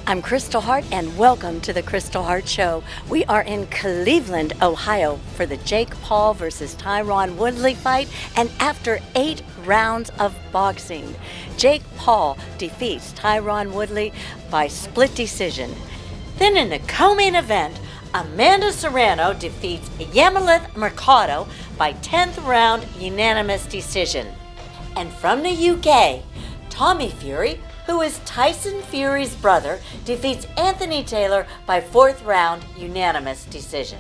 I'm Kristal Hart, and welcome to the Kristal Hart Show. We are in Cleveland, Ohio, for the Jake Paul versus Tyron Woodley fight, and after 8 rounds of boxing, Jake Paul defeats Tyron Woodley by split decision. Then in the co-main event, Amanda Serrano defeats Yamileth Mercado by 10th round unanimous decision. And from the UK, Tommy Fury, who is Tyson Fury's brother, defeats Anthony Taylor by 4th round unanimous decision.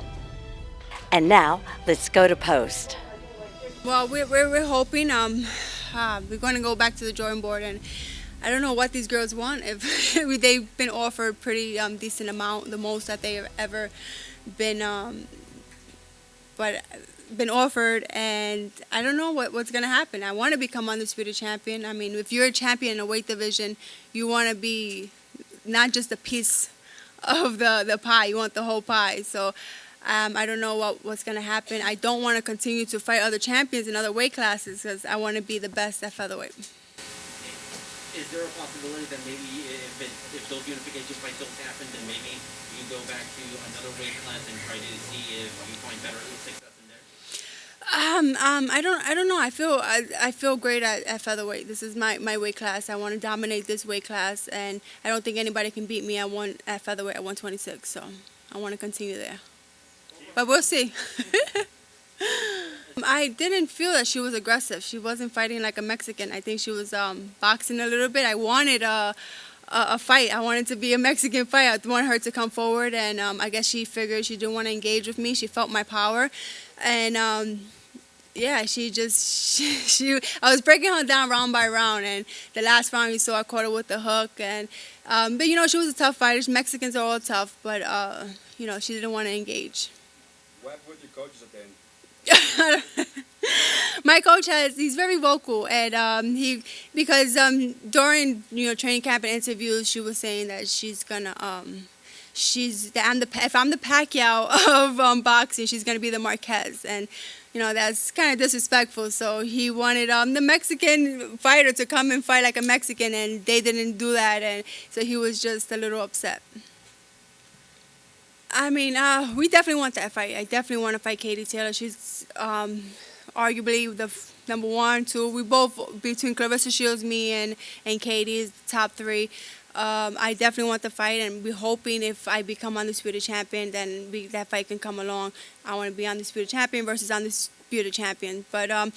And now, let's go to post. Well, we're hoping we're going to go back to the drawing board, and I don't know what these girls want. If they've been offered pretty decent amount, the most that they've ever been been offered, and I don't know what's going to happen. I want to become undisputed champion. I mean, if you're a champion in a weight division, you want to be not just a piece of the pie, you want the whole pie. So I don't know what's going to happen. I don't want to continue to fight other champions in other weight classes because I want to be the best at featherweight. Is there a possibility that maybe if those unification fights don't happen, then maybe you go back to another weight class and try to see if you find better success in there? I don't know. I feel great at featherweight. This is my weight class. I want to dominate this weight class, and I don't think anybody can beat me at featherweight at 126. So I want to continue there, but we'll see. I didn't feel that she was aggressive. She wasn't fighting like a Mexican. I think she was boxing a little bit. I wanted a fight. I wanted to be a Mexican fight. I wanted her to come forward, and I guess she figured she didn't want to engage with me. She felt my power, and yeah, she I was breaking her down round by round, and the last round you saw I caught her with the hook, and but you know, she was a tough fighter. Mexicans are all tough, but you know, she didn't want to engage. What happened with your coaches at the end? My coach he's very vocal, and because during training camp and interviews, she was saying that she's gonna if I'm the Pacquiao of boxing, she's gonna be the Marquez, and that's kind of disrespectful. So he wanted the Mexican fighter to come and fight like a Mexican, and they didn't do that, and so he was just a little upset. I mean, we definitely want that fight. I definitely want to fight Katie Taylor. She's arguably the number 1, 2. We both, between Clarissa Shields, me, and Katie, is the top 3. I definitely want the fight, and we're hoping if I become undisputed champion, then that fight can come along. I want to be undisputed champion versus undisputed champion. But I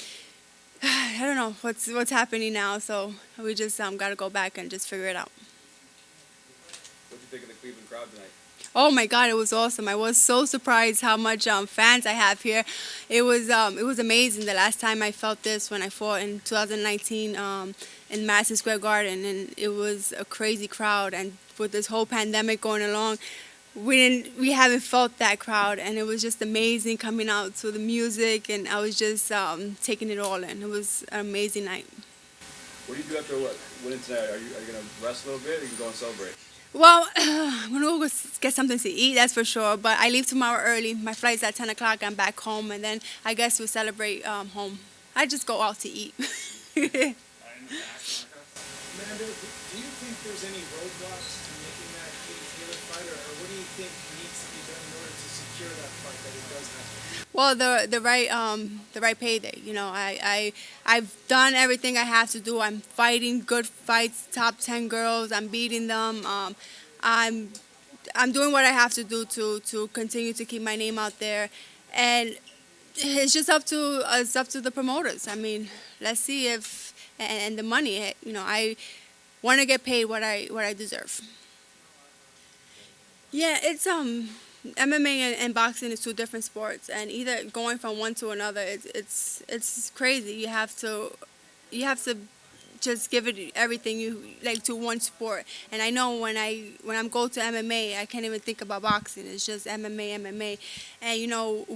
don't know what's happening now, so we just got to go back and just figure it out. What do you think of the Cleveland crowd tonight? Oh my God, it was awesome. I was so surprised how much fans I have here. It was amazing. The last time I felt this when I fought in 2019 in Madison Square Garden, and it was a crazy crowd. And with this whole pandemic going along, we haven't felt that crowd, and it was just amazing coming out to the music, and I was just taking it all in. It was an amazing night. What do you do after winning tonight? Are you going to rest a little bit, or are you going to go and celebrate? Well, I'm going to go get something to eat, that's for sure. But I leave tomorrow early. My flight's at 10 o'clock. I'm back home, and then I guess we'll celebrate home. I just go out to eat. Amanda, do you think there's any roadblocks to making that Katie Taylor fight, or what do you think needs to be done in order to secure that fight that it does happen? Well, the right payday. I've done everything I have to do. I'm fighting good fights, top 10 girls. I'm beating them. I'm doing what I have to do to continue to keep my name out there, and it's just up to the promoters. I mean, let's see if and the money. I want to get paid what I deserve. Yeah, it's MMA and boxing is 2 different sports, and either going from one to another, it's crazy. You have to just give it everything you like to one sport. And I know when I'm go to MMA, I can't even think about boxing. It's just MMA. And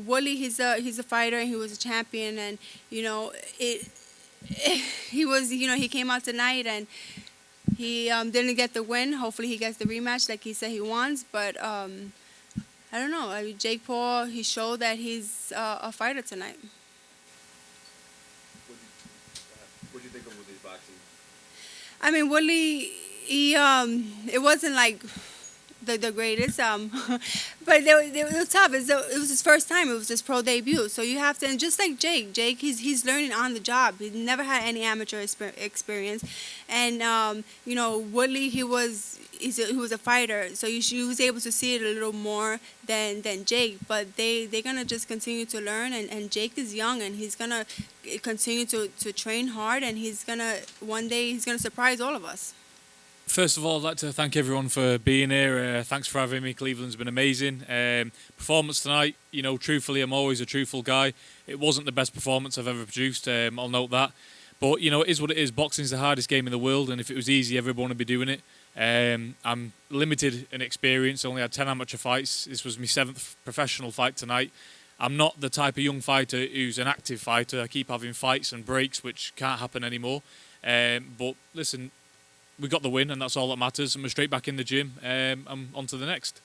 Woodley, he's a fighter, and he was a champion, and he came out tonight, and he didn't get the win. Hopefully he gets the rematch like he said he wants, but I don't know. Jake Paul, he showed that he's a fighter tonight. What do you think of Woodley's boxing? I mean, Woodley, It wasn't like the greatest, but they were tough. It was his first time. It was his pro debut. So you have to, and just like Jake, he's learning on the job. He never had any amateur experience, and Woodley, he was a fighter, so he was able to see it a little more than Jake. But they're gonna just continue to learn, and Jake is young, and he's gonna continue to train hard, and one day he's gonna surprise all of us. First of all, I'd like to thank everyone for being here. Thanks for having me. Cleveland's been amazing. Performance tonight, truthfully, I'm always a truthful guy. It wasn't the best performance I've ever produced, I'll note that. But, it is what it is. Boxing's the hardest game in the world, and if it was easy, everyone would be doing it. I'm limited in experience, only had 10 amateur fights. This was my 7th professional fight tonight. I'm not the type of young fighter who's an active fighter. I keep having fights and breaks, which can't happen anymore. But listen, we got the win, and that's all that matters, and we're straight back in the gym. I'm on to the next.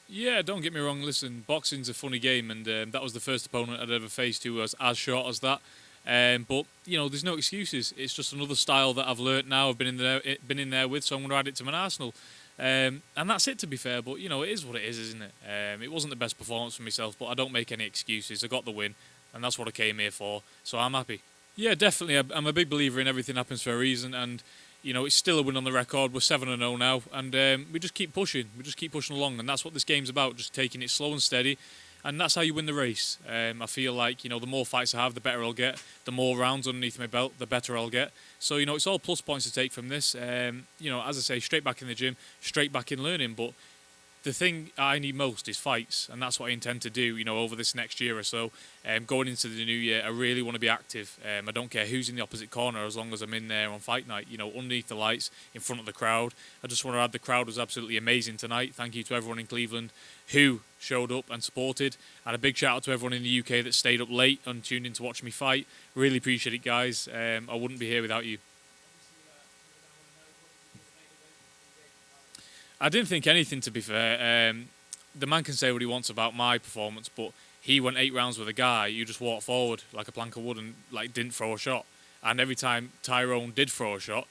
Yeah, don't get me wrong, listen, boxing's a funny game, and that was the first opponent I'd ever faced who was as short as that. But, there's no excuses. It's just another style that I've learnt now, I've been in there with, so I'm going to add it to my arsenal. And that's it, to be fair, but, it is what it is, isn't it? It wasn't the best performance for myself, but I don't make any excuses. I got the win, and that's what I came here for, so I'm happy. Yeah, definitely. I'm a big believer in everything happens for a reason, and it's still a win on the record. We're 7-0 now, and we just keep pushing. We just keep pushing along, and that's what this game's about. Just taking it slow and steady, and that's how you win the race. I feel like the more fights I have, the better I'll get. The more rounds underneath my belt, the better I'll get. So it's all plus points to take from this. As I say, straight back in the gym, straight back in learning, but the thing I need most is fights, and that's what I intend to do, over this next year or so. Going into the new year, I really want to be active. I don't care who's in the opposite corner as long as I'm in there on fight night, underneath the lights, in front of the crowd. I just want to add the crowd was absolutely amazing tonight. Thank you to everyone in Cleveland who showed up and supported. And a big shout out to everyone in the UK that stayed up late and tuned in to watch me fight. Really appreciate it, guys. I wouldn't be here without you. I didn't think anything, to be fair. The man can say what he wants about my performance, but he went 8 rounds with a guy who just walked forward like a plank of wood and didn't throw a shot. And every time Tyrone did throw a shot,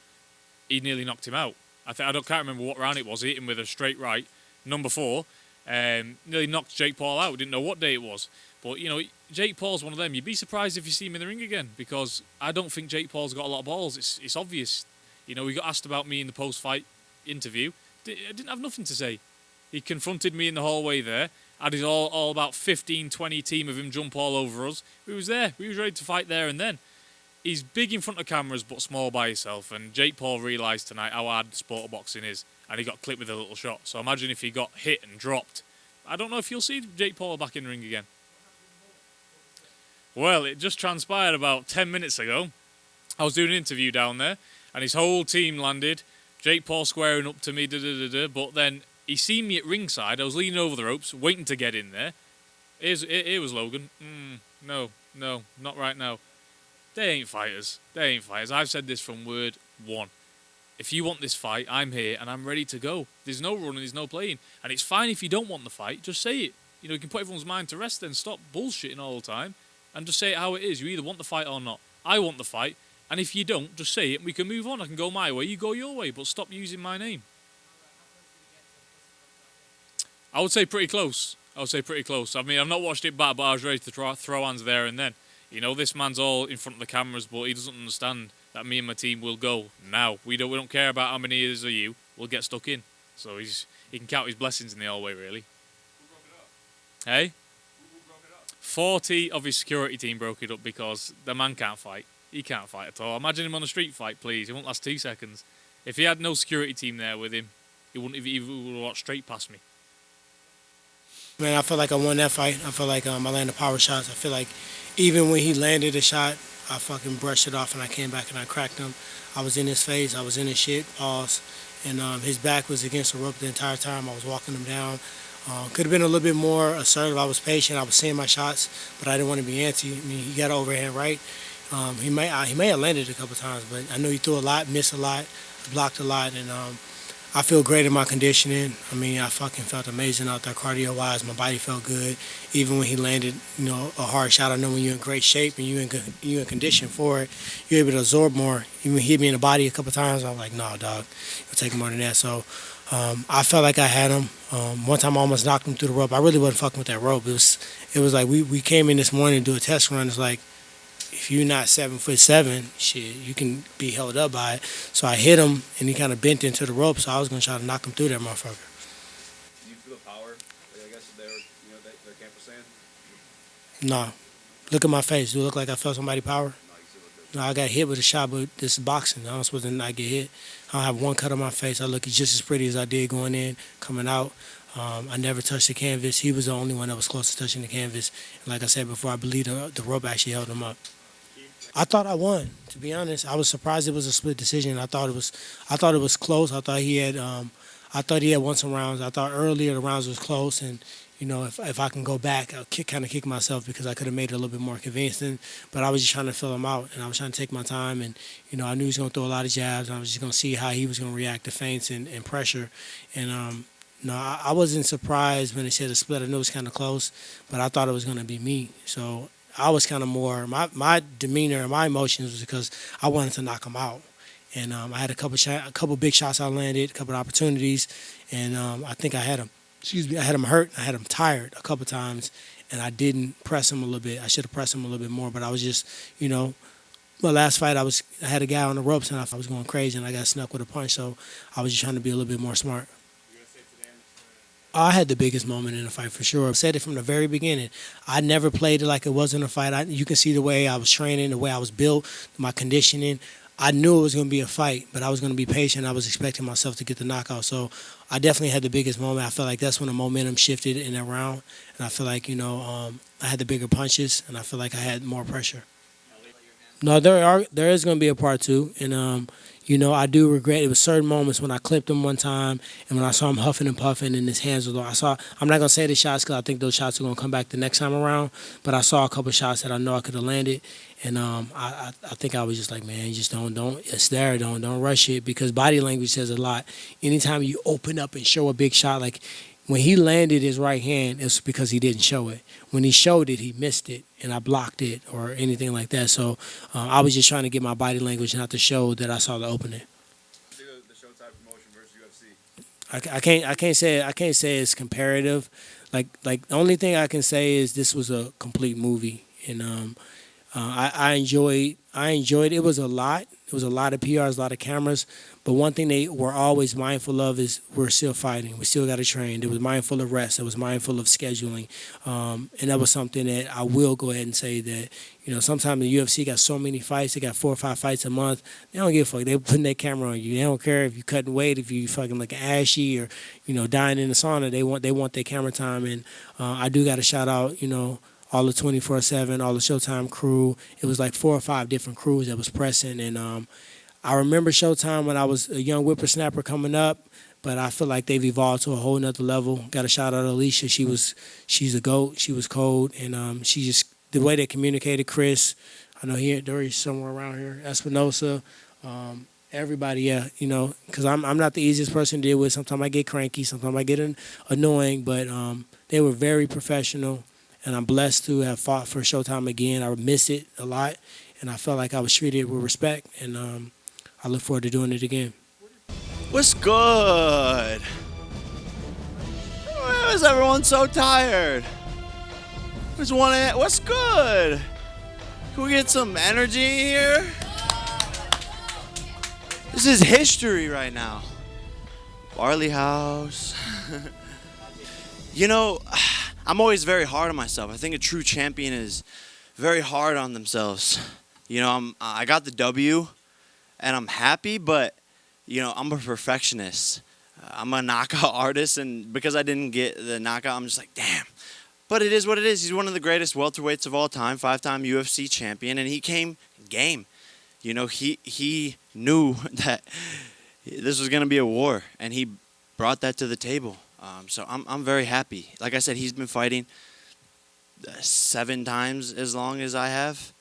he nearly knocked him out. Can't remember what round it was. He hit him with a straight right, number 4. Nearly knocked Jake Paul out. Didn't know what day it was. But, Jake Paul's one of them. You'd be surprised if you see him in the ring again, because I don't think Jake Paul's got a lot of balls. It's obvious. He got asked about me in the post-fight interview. I didn't have nothing to say. He confronted me in the hallway there. Had his all about 15, 20 team of him jump all over us. We was there. We was ready to fight there and then. He's big in front of cameras but small by himself. And Jake Paul realised tonight how hard the sport of boxing is. And he got clipped with a little shot. So imagine if he got hit and dropped. I don't know if you'll see Jake Paul back in the ring again. Well, it just transpired about 10 minutes ago. I was doing an interview down there. And his whole team landed. Jake Paul squaring up to me, but then he seen me at ringside. I was leaning over the ropes, waiting to get in there. Here was Logan. No, not right now. They ain't fighters. I've said this from word 1. If you want this fight, I'm here and I'm ready to go. There's no running, there's no playing. And it's fine if you don't want the fight, just say it. You can put everyone's mind to rest then. Stop bullshitting all the time and just say it how it is. You either want the fight or not. I want the fight. And if you don't, just say it and we can move on. I can go my way, you go your way, but stop using my name. I would say pretty close. I mean, I've not watched it back, but I was ready to throw hands there and then. This man's all in front of the cameras, but he doesn't understand that me and my team will go now. We don't care about how many years are you. We'll get stuck in. So he can count his blessings in the hallway, really. Who broke it up? Hey? Who broke it up? 40 of his security team broke it up because the man can't fight. He can't fight at all. Imagine him on a street fight, please. It won't last 2 seconds. If he had no security team there with him, he would have walked straight past me. Man, I feel like I won that fight. I feel like I landed power shots. I feel like even when he landed a shot, I fucking brushed it off and I came back and I cracked him. I was in his face. I was in his shit, pause. And his back was against the rope the entire time. I was walking him down. Could have been a little bit more assertive. I was patient. I was seeing my shots, but I didn't want to be antsy. I mean, he got an overhand right. He may have landed a couple times, but I know he threw a lot, missed a lot, blocked a lot, and I feel great in my conditioning. I mean, I fucking felt amazing out there cardio-wise. My body felt good. Even when he landed, a hard shot, I know when you're in great shape and you're in condition for it, you're able to absorb more. Even hit me in the body a couple times, I'm like, nah, dog, it'll take more than that. So I felt like I had him. One time I almost knocked him through the rope. I really wasn't fucking with that rope. It was like we came in this morning to do a test run. It's like, if you're not 7'7", shit, you can be held up by it. So I hit him, and he kind of bent into the rope. So I was gonna try to knock him through that motherfucker. Do you feel the power? Like, I guess their camp was saying. Nah, look at my face. Do it look like I felt somebody's power? No, I got hit with a shot, but this is boxing. I'm supposed to not get hit. I don't have one cut on my face. I look just as pretty as I did going in, coming out. I never touched the canvas. He was the only one that was close to touching the canvas. And like I said before, I believe the rope actually held him up. I thought I won. To be honest, I was surprised it was a split decision. I thought it was close. I thought he had won some rounds. I thought earlier the rounds was close, and if I can go back, I'll kind of kick myself because I could have made it a little bit more convincing. But I was just trying to fill him out, and I was trying to take my time. And I knew he was going to throw a lot of jabs. And I was just going to see how he was going to react to feints and pressure. And no, I wasn't surprised when they said a split. I knew it was kind of close, but I thought it was going to be me. So I was kind of more, my demeanor and my emotions was because I wanted to knock him out. And I had a couple big shots I landed, a couple of opportunities, and I think I had him. I had him hurt. I had him tired a couple times, and I didn't press him a little bit. I should have pressed him a little bit more, but I was just, my last fight I had a guy on the ropes, and I was going crazy, and I got snuck with a punch, so I was just trying to be a little bit more smart. I had the biggest moment in the fight for sure. I said it from the very beginning. I never played it like it wasn't a fight. You can see the way I was training, the way I was built, my conditioning. I knew it was going to be a fight, but I was going to be patient. I was expecting myself to get the knockout. So I definitely had the biggest moment. I felt like that's when the momentum shifted in that round. And I feel like, I had the bigger punches, and I feel like I had more pressure. No, there is going to be a part two. And, I do regret it was certain moments when I clipped him one time and when I saw him huffing and puffing and his hands were low. I'm not going to say the shots because I think those shots are going to come back the next time around, but I saw a couple shots that I know I could have landed. And I think I was just like, man, just don't, it's there, don't rush it, because body language says a lot. Anytime you open up and show a big shot, like when he landed his right hand, it's because he didn't show it. When he showed it, he missed it, and I blocked it or anything like that. So I was just trying to get my body language not to show that I saw the opening. The Showtime promotion versus UFC. I can't say it's comparative. Like the only thing I can say is this was a complete movie, and I enjoyed it. It was a lot. It was a lot of PRs, a lot of cameras. But one thing they were always mindful of is we're still fighting. We still got to train. They was mindful of rest. They was mindful of scheduling. And that was something that I will go ahead and say that, sometimes the UFC got so many fights. They got 4 or 5 fights a month. They don't give a fuck. They putting their camera on you. They don't care if you cutting weight, if you fucking looking ashy or, dying in the sauna. They want their camera time. And I do got to shout out, all the 24/7, all the Showtime crew. It was like 4 or 5 different crews that was pressing. And I remember Showtime when I was a young whippersnapper coming up, but I feel like they've evolved to a whole nother level. Got a shout out to Alicia. She's a GOAT. She was cold. And she just, the way they communicated, Chris, I know he's somewhere around here, Espinosa, everybody, yeah, because I'm not the easiest person to deal with. Sometimes I get cranky. Sometimes I get annoying, but they were very professional. And I'm blessed to have fought for Showtime again. I miss it a lot, and I felt like I was treated with respect, and I look forward to doing it again. What's good? Why is everyone so tired? What's good? Can we get some energy here? This is history right now. Barley House. I'm always very hard on myself. I think a true champion is very hard on themselves. I got the W, and I'm happy, but, I'm a perfectionist. I'm a knockout artist, and because I didn't get the knockout, I'm just like, damn. But it is what it is. He's one of the greatest welterweights of all time, 5-time UFC champion, and he came game. He knew that this was going to be a war, and he brought that to the table. So I'm very happy. Like I said, he's been fighting 7 times as long as I have.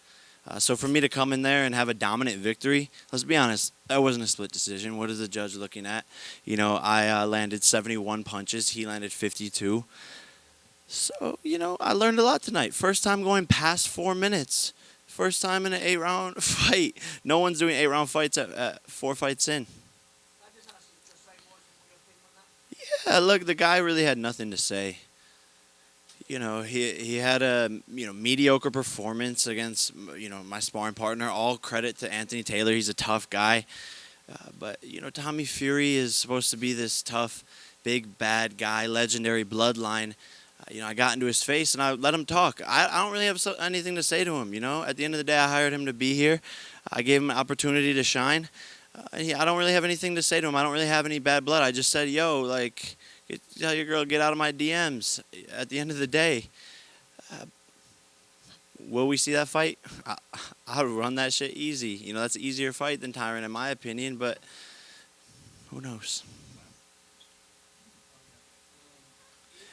So for me to come in there and have a dominant victory, let's be honest, that wasn't a split decision. What is the judge looking at? You know, I landed 71 punches. He landed 52. So, you know, I learned a lot tonight. First time going past 4 minutes. First time in an 8-round fight. No one's doing 8-round fights at 4 fights in. Yeah, look, the guy really had nothing to say. You know, he had a mediocre performance against my sparring partner. All credit to Anthony Taylor. He's a tough guy. But Tommy Fury is supposed to be this tough, big bad guy, legendary bloodline. I got into his face and I let him talk. I don't really have anything to say to him. At the end of the day, I hired him to be here. I gave him an opportunity to shine. I don't really have anything to say to him. I don't really have any bad blood. I just said, yo, like, tell your girl, get out of my DMs. At the end of the day, will we see that fight? I'll run that shit easy. That's an easier fight than Tyron, in my opinion, but who knows?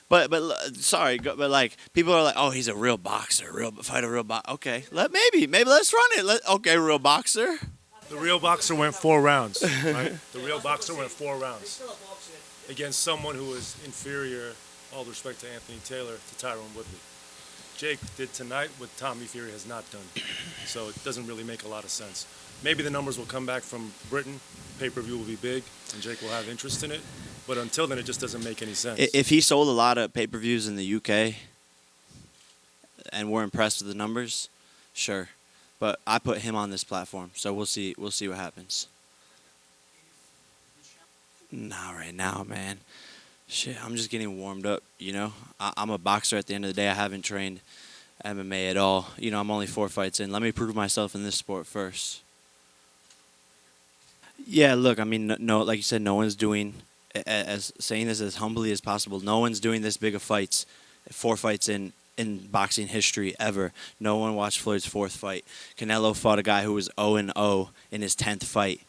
But sorry, but like people are like, oh, he's a real boxer, fight a real boxer. Okay, maybe let's run it. Okay, real boxer. The real boxer went 4 rounds, right? The real boxer went 4 rounds against someone who was inferior, all due respect to Anthony Taylor, to Tyron Woodley. Jake did tonight what Tommy Fury has not done, so it doesn't really make a lot of sense. Maybe the numbers will come back from Britain, pay-per-view will be big, and Jake will have interest in it, but until then, it just doesn't make any sense. If he sold a lot of pay-per-views in the UK and we're impressed with the numbers, sure. But I put him on this platform, so we'll see what happens. Not right now, man. Shit, I'm just getting warmed up, I'm a boxer at the end of the day. I haven't trained MMA at all. I'm only 4 fights in. Let me prove myself in this sport first. Yeah, look, I mean, no, like you said, no one's doing, as saying this as humbly as possible, no one's doing this big of fights, 4 fights in boxing history ever. No one watched Floyd's 4th fight. Canelo fought a guy who was 0-0 in his 10th fight.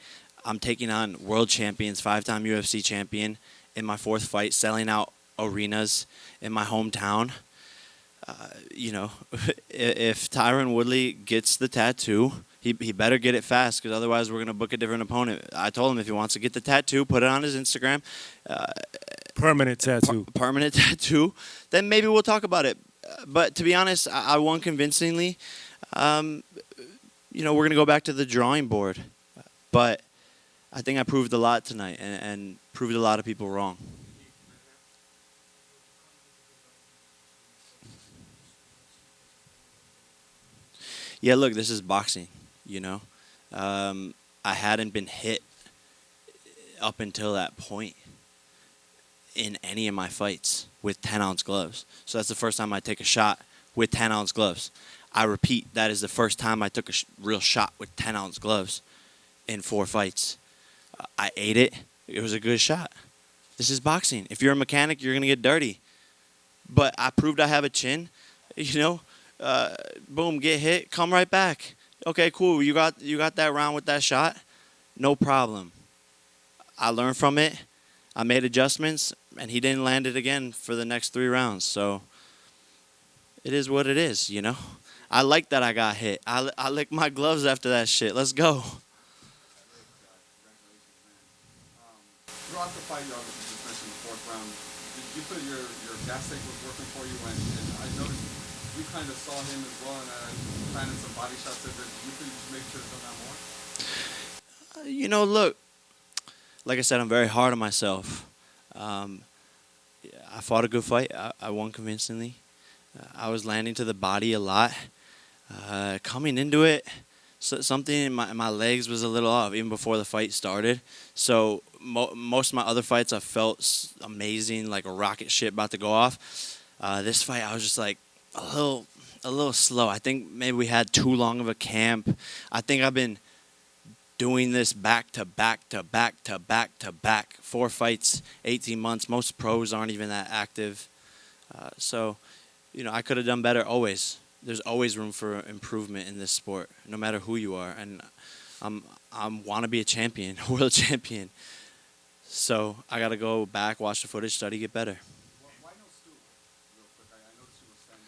I'm taking on world champions, 5-time UFC champion in my 4th fight, selling out arenas in my hometown. If Tyron Woodley gets the tattoo, he better get it fast, because otherwise we're going to book a different opponent. I told him if he wants to get the tattoo, put it on his Instagram. Permanent tattoo. Permanent tattoo. Then maybe we'll talk about it. But to be honest, I won convincingly. We're going to go back to the drawing board. But I think I proved a lot tonight and proved a lot of people wrong. Yeah, look, this is boxing, I hadn't been hit up until that point in any of my fights with 10-ounce gloves. So that's the first time I take a shot with 10-ounce gloves. I repeat, that is the first time I took a real shot with 10-ounce gloves in 4 fights. I ate it. It was a good shot. This is boxing. If you're a mechanic, you're going to get dirty. But I proved I have a chin, boom, get hit, come right back. Okay, cool. You got that round with that shot. No problem. I learned from it. I made adjustments, and he didn't land it again for the next 3 rounds. So it is what it is, I like that I got hit. I licked my gloves after that shit. Let's go. Throughout the fight, you obviously just mentioned the 4th round. Did you feel your gas tank was working for you? And I noticed you kind of saw him as well and planted some body shots. Did you feel you should make sure to done that more? Look, like I said, I'm very hard on myself. I fought a good fight. I won convincingly. I was landing to the body a lot. Coming into it, something in my legs was a little off even before the fight started. So most of my other fights, I felt amazing, like a rocket ship about to go off. This fight, I was just like a little slow. I think maybe we had too long of a camp. I think I've been doing this back to back to back to back to back. 4 fights, 18 months. Most pros aren't even that active. So, I could have done better always. There's always room for improvement in this sport, no matter who you are. And I want to be a champion, a world champion. So I got to go back, watch the footage, study, get better. Why no stool? Real quick, I noticed you were standing.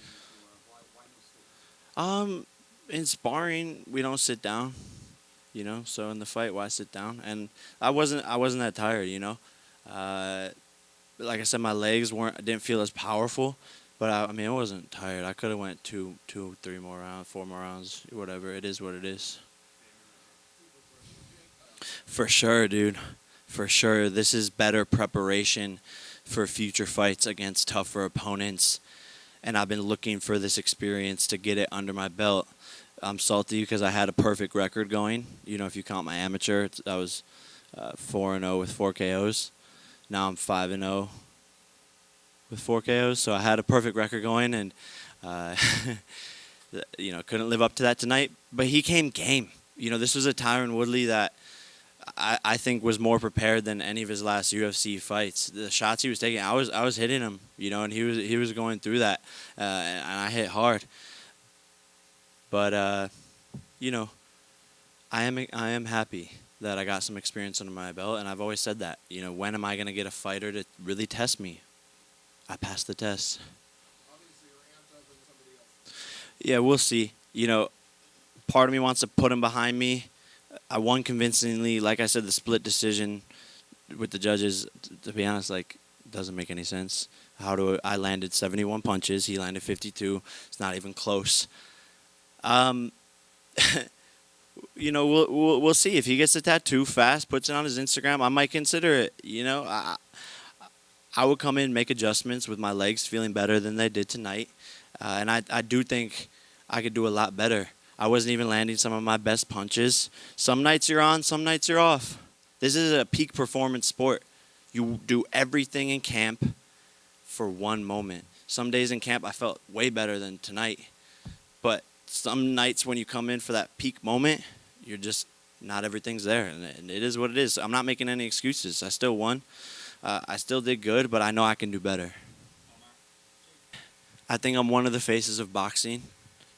Why no stool? In sparring, we don't sit down, you know. So in the fight, why sit down? And I wasn't that tired, you know. Like I said, my legs didn't feel as powerful, but I mean, I wasn't tired. I could have went two, 3 more rounds, 4 more rounds, whatever. It is what it is. For sure, dude. For sure, this is better preparation for future fights against tougher opponents, and I've been looking for this experience to get it under my belt. I'm salty because I had a perfect record going. You know, if you count my amateur, I was 4-0 with 4 KOs. Now I'm 5-0 with 4 KOs. So I had a perfect record going, and you know, couldn't live up to that tonight. But he came game. You know, this was a Tyron Woodley that I think was more prepared than any of his last UFC fights. The shots he was taking, I was hitting him. You know, and he was going through that, and I hit hard. But you know, I am happy that I got some experience under my belt, and I've always said that. You know, when am I going to get a fighter to really test me? I passed the test. Obviously, you're amped up with somebody else. Yeah, we'll see. You know, part of me wants to put him behind me. I won convincingly. Like I said, the split decision with the judges, to be honest, like, doesn't make any sense. I landed 71 punches. He landed 52. It's not even close. You know, we'll see. If he gets the tattoo fast, puts it on his Instagram, I might consider it. You know, I would come in, make adjustments with my legs feeling better than they did tonight. And I do think I could do a lot better. I wasn't even landing some of my best punches. Some nights you're on, some nights you're off. This is a peak performance sport. You do everything in camp for one moment. Some days in camp I felt way better than tonight. But some nights when you come in for that peak moment, you're just not everything's there. And it is what it is. I'm not making any excuses. I still won. I still did good, but I know I can do better. I think I'm one of the faces of boxing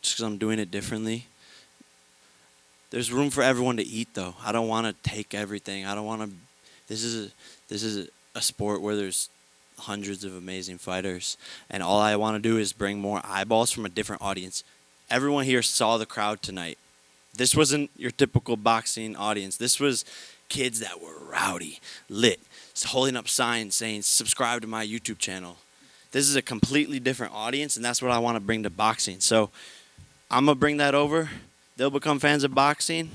just because I'm doing it differently. There's room for everyone to eat, though. I don't want to take everything. I don't want to. This is a sport where there's hundreds of amazing fighters, and all I want to do is bring more eyeballs from a different audience. Everyone here saw the crowd tonight. This wasn't your typical boxing audience. This was kids that were rowdy, lit, holding up signs saying, subscribe to my YouTube channel. This is a completely different audience, and that's what I want to bring to boxing. So I'm going to bring that over. They'll become fans of boxing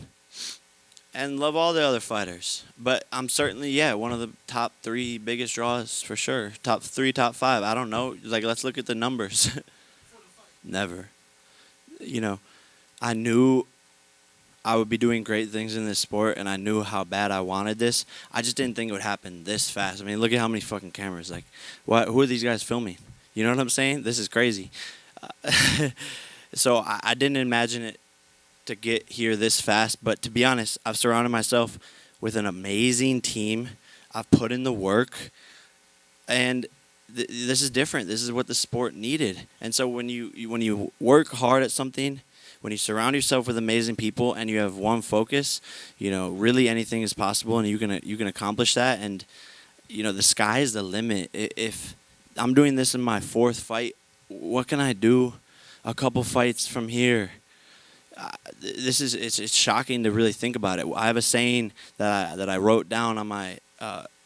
and love all the other fighters. But I'm certainly, one of the top 3 biggest draws for sure. Top 3, top 5. I don't know. Like, let's look at the numbers. Never. You know, I knew I would be doing great things in this sport, and I knew how bad I wanted this. I just didn't think it would happen this fast. I mean, look at how many fucking cameras. Like, who are these guys filming? You know what I'm saying? This is crazy. So I didn't imagine it to get here this fast. But to be honest, I've surrounded myself with an amazing team. I've put in the work, and this is different. This is what the sport needed. And so when you work hard at something, when you surround yourself with amazing people and you have one focus, you know, really anything is possible, and you can accomplish that. And you know, the sky is the limit. If I'm doing this in my 4th fight, what can I do a couple fights from here? It's shocking to really think about it. I have a saying that I wrote down on my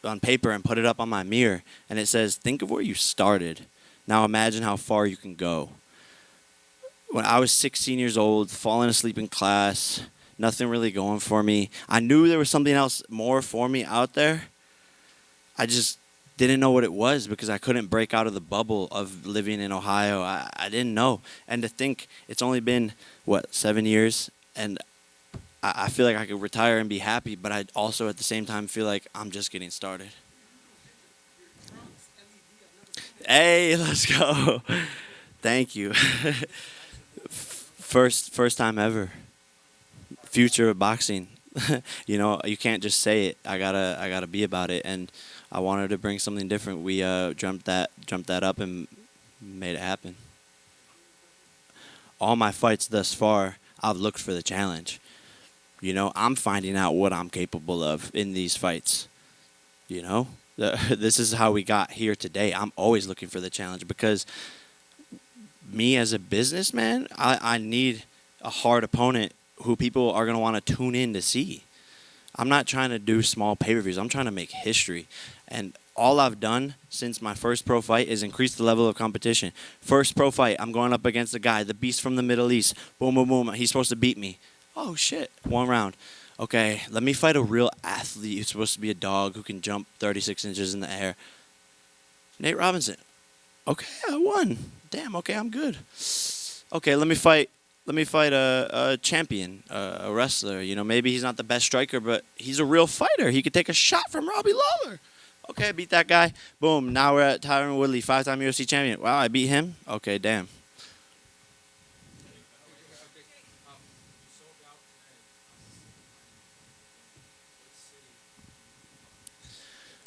on paper and put it up on my mirror, and it says, think of where you started. Now imagine how far you can go. When I was 16 years old, falling asleep in class, nothing really going for me. I knew there was something else more for me out there. I just didn't know what it was because I couldn't break out of the bubble of living in Ohio. I didn't know. And to think it's only been, 7 years, and I feel like I could retire and be happy, but I also at the same time feel like I'm just getting started. Hey, let's go. Thank you. First time ever. Future of boxing. You know, you can't just say it. I gotta be about it, and I wanted to bring something different. We jumped that up and made it happen. All my fights thus far, I've looked for the challenge. You know, I'm finding out what I'm capable of in these fights. You know, this is how we got here today. I'm always looking for the challenge because me as a businessman, I need a hard opponent who people are going to want to tune in to see. I'm not trying to do small pay-per-views. I'm trying to make history. And all I've done since my first pro fight is increase the level of competition. First pro fight, I'm going up against a guy, the beast from the Middle East. Boom, boom, boom. He's supposed to beat me. Oh, shit. 1 round. Okay, let me fight a real athlete who's supposed to be a dog who can jump 36 inches in the air. Nate Robinson. Okay, I won. Damn, okay, I'm good. Okay, let me fight a champion, a wrestler. You know, maybe he's not the best striker, but he's a real fighter. He could take a shot from Robbie Lawler. Okay, I beat that guy. Boom, now we're at Tyron Woodley, 5-time UFC champion. Wow, I beat him? Okay, damn.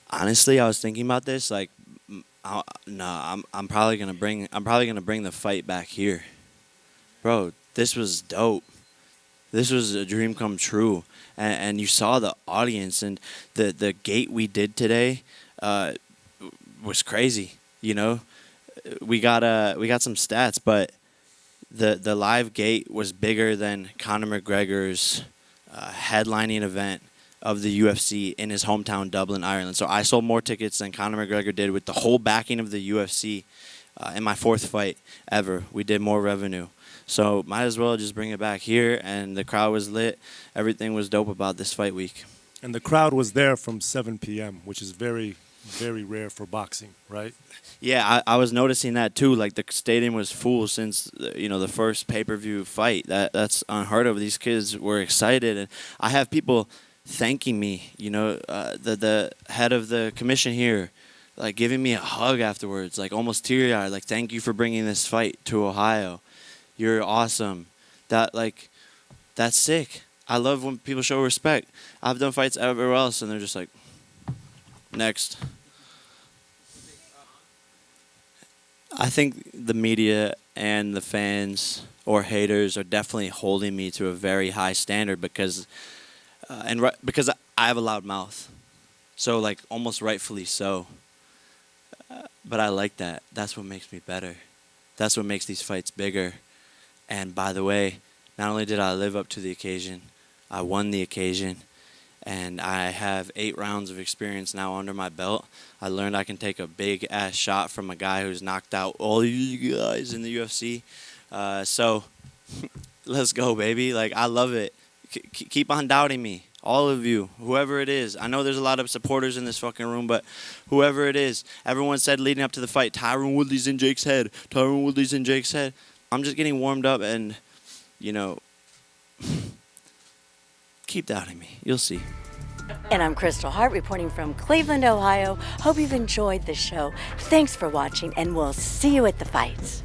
Honestly, I was thinking about this. Like, I'm probably gonna bring the fight back here, bro. This was dope. This was a dream come true, and you saw the audience and the gate we did today was crazy. You know, we got some stats, but the live gate was bigger than Conor McGregor's headlining event of the UFC in his hometown, Dublin, Ireland. So I sold more tickets than Conor McGregor did with the whole backing of the UFC in my 4th fight ever. We did more revenue. So might as well just bring it back here, and the crowd was lit. Everything was dope about this fight week. And the crowd was there from 7 p.m., which is very, very rare for boxing, right? Yeah, I was noticing that too. Like, the stadium was full since the first pay-per-view fight. That's unheard of. These kids were excited, and I have people thanking me, the head of the commission here, like, giving me a hug afterwards, like, almost teary-eyed, like, thank you for bringing this fight to Ohio. You're awesome. That's sick. I love when people show respect. I've done fights everywhere else, and they're just like, next. I think the media and the fans or haters are definitely holding me to a very high standard because I have a loud mouth, so, like, almost rightfully so. But I like that. That's what makes me better. That's what makes these fights bigger. And by the way, not only did I live up to the occasion, I won the occasion, and I have 8 rounds of experience now under my belt. I learned I can take a big-ass shot from a guy who's knocked out all you guys in the UFC. So let's go, baby. Like, I love it. Keep on doubting me. All of you, whoever it is. I know there's a lot of supporters in this fucking room, but whoever it is, everyone said leading up to the fight, Tyron Woodley's in Jake's head. Tyron Woodley's in Jake's head. I'm just getting warmed up and, keep doubting me. You'll see. And I'm Kristal Hart reporting from Cleveland, Ohio. Hope you've enjoyed the show. Thanks for watching, and we'll see you at the fights.